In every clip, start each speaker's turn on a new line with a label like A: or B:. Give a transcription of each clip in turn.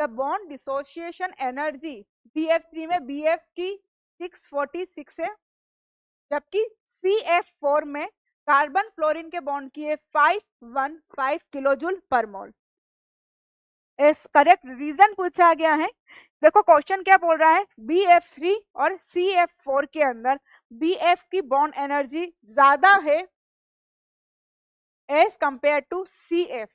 A: The bond dissociation energy BF3 में BF की 646 है, जबकि CF4 में कार्बन फ्लोरीन के बॉन्ड की है 515 किलोजूल पर मोल। इस करेक्ट रीजन पूछा गया है। देखो क्वेश्चन क्या बोल रहा है, BF3 और CF4 के अंदर BF की बॉन्ड एनर्जी ज्यादा है एज कंपेयर टू CF,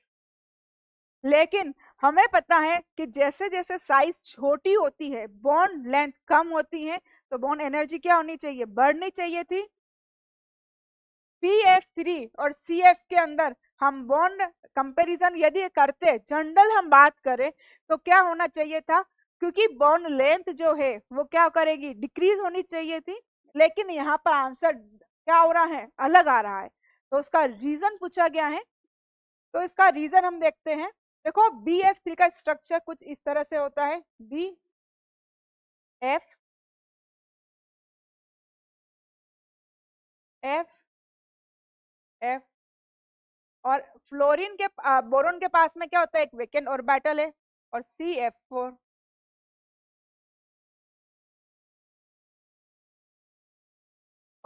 A: लेकिन हमें पता है कि जैसे जैसे साइज छोटी होती है, बॉन्ड लेंथ कम होती है, तो बॉन्ड एनर्जी क्या होनी चाहिए, बढ़नी चाहिए थी। BF3 और CF के अंदर हम बॉन्ड कंपैरिजन यदि करते, जनरल हम बात करें तो क्या होना चाहिए था, क्योंकि बॉन्ड लेंथ जो है वो क्या करेगी, डिक्रीज होनी चाहिए थी, लेकिन यहाँ पर आंसर क्या हो रहा है, अलग आ रहा है। तो उसका रीजन पूछा गया है, तो इसका रीजन हम देखते हैं। देखो BF3 का स्ट्रक्चर कुछ इस तरह से होता है, BF F F और फ्लोरीन के बोरोन के पास में क्या होता है, एक वेकेंट ऑर्बिटल है, और CF4।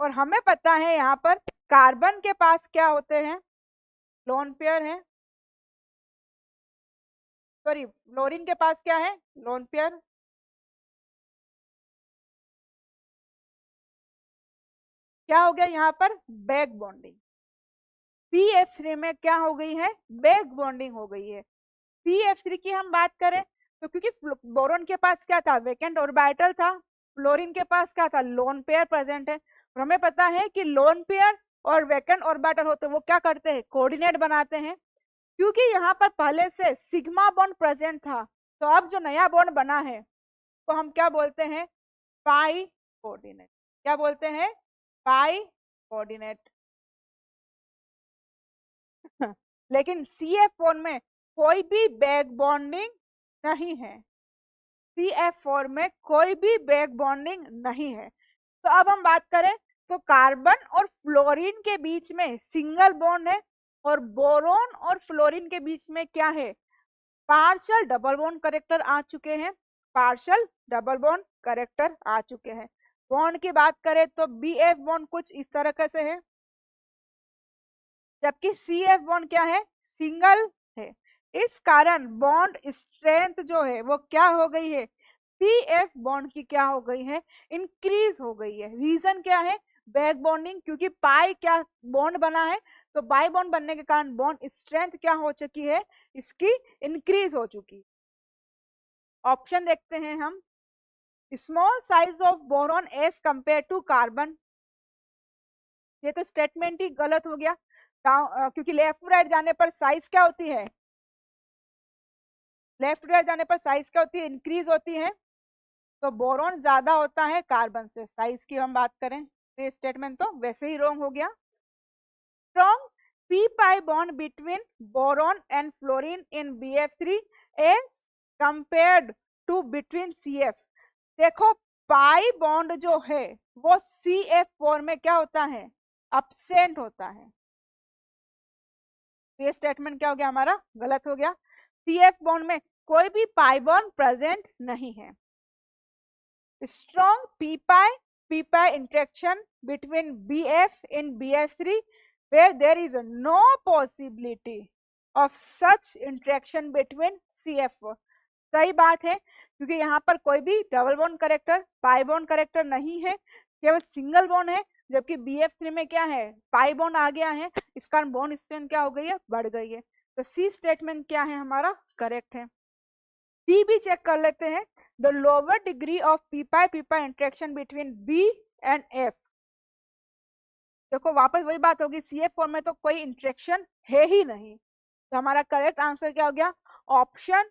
A: और हमें पता है यहाँ पर कार्बन के पास क्या होते हैं, लोन पेयर है, सॉरी फ्लोरीन के पास क्या है, लोन पेयर। क्या हो गया यहाँ पर, बैक बॉन्डिंग। BF3 में क्या हो गई है, बैक बॉन्डिंग हो गई है। BF3 की हम बात करें तो क्योंकि बोरोन के पास क्या था, वेकेंट ऑर्बिटल था, फ्लोरीन के पास क्या था, लोन पेयर प्रेजेंट है। और हमें पता है कि लोन पेयर और वेकेंट ऑर्बिटल होते वो क्या करते हैं, कोऑर्डिनेट बनाते हैं। क्योंकि यहाँ पर पहले से सिग्मा बॉन्ड प्रेजेंट था, तो अब जो नया बॉन्ड बना है तो हम क्या बोलते हैं, पाई कोऑर्डिनेट। क्या बोलते हैं, पाई कोऑर्डिनेट। लेकिन CF4 में कोई भी बैक बॉन्डिंग नहीं है, CF4 में कोई भी बैक बॉन्डिंग नहीं है। तो अब हम बात करें तो कार्बन और फ्लोरीन के बीच में सिंगल बॉन्ड है, और बोरोन और फ्लोरीन के बीच में क्या है, पार्शियल डबल बॉन्ड करेक्टर आ चुके हैं, पार्शियल डबल बॉन्ड करेक्टर आ चुके हैं। बॉन्ड की बात करें तो BF बॉन्ड कुछ इस तरह से है, जबकि CF बॉन्ड क्या है, सिंगल है। इस कारण बॉन्ड स्ट्रेंथ जो है वो क्या हो गई है, CF बॉन्ड की क्या हो गई है, इंक्रीज हो गई है। रीजन क्या है, बैक बॉन्डिंग, क्योंकि पाई क्या बॉन्ड बना है, तो बाई बॉन्ड बनने के कारण बॉन्ड स्ट्रेंथ क्या हो चुकी है, इसकी इंक्रीज हो चुकी। ऑप्शन देखते हैं हम, small size of boron as compare to carbon. ये तो स्टेटमेंट ही गलत हो गया, क्योंकि लेफ्ट टू राइट जाने पर साइज क्या होती है, लेफ्ट टू राइट जाने पर साइज क्या होती है, इंक्रीज होती है। तो बोरॉन ज्यादा होता है कार्बन से, साइज की हम बात करें तो ये स्टेटमेंट तो वैसे ही रॉन्ग हो गया। Strong p pi bond between boron and fluorine in BF3 as compared to between CF। देखो पाई बॉन्ड जो है वो CF4 में क्या होता है, अब्सेंट होता है। ये स्टेटमेंट क्या हो गया, हमारा गलत हो गया। CF बॉन्ड में कोई भी पाई बॉन्ड प्रेजेंट नहीं है। Strong p pi interaction between BF in BF3 where there is no possibility of such interaction between CF4। सही बात है, क्योंकि यहाँ पर कोई भी double bond character, pi bond character नहीं है, केवल सिंगल बॉन्ड है, जबकि BF3 में क्या है, पाई बॉन्ड आ गया है, इस कारण बॉन्ड स्ट्रेंथ क्या हो गई है, बढ़ गई है। तो सी स्टेटमेंट क्या है हमारा, करेक्ट है। डी भी चेक कर लेते हैं, the lower degree of p pi interaction between B and F। देखो वापस वही बात होगी, CF4 में तो कोई इंटरेक्शन है ही नहीं, तो हमारा करेक्ट आंसर क्या हो गया, ऑप्शन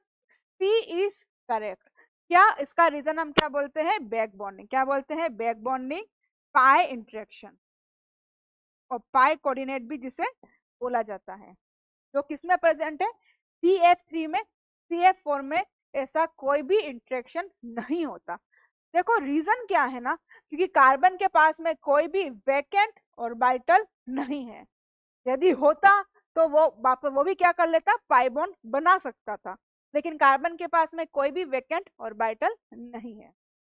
A: सी इज करेक्ट। क्या इसका रीजन हम क्या बोलते हैं, बैक बॉन्डिंग। क्या बोलते हैं, बैक बॉन्डिंग, पाई इंटरेक्शन, और पाई कोऑर्डिनेट भी जिसे बोला जाता है, जो किसमें प्रेजेंट है, CF3 में। CF4 में ऐसा कोई भी इंटरेक्शन नहीं होता। देखो रीजन क्या है ना, क्योंकि कार्बन के पास में कोई भी वैकेंट ऑर्बिटल नहीं है। यदि होता तो वो भी क्या कर लेता, पाई बॉन्ड बना सकता था, लेकिन कार्बन के पास में कोई भी वेकेंट ऑर्बिटल नहीं है।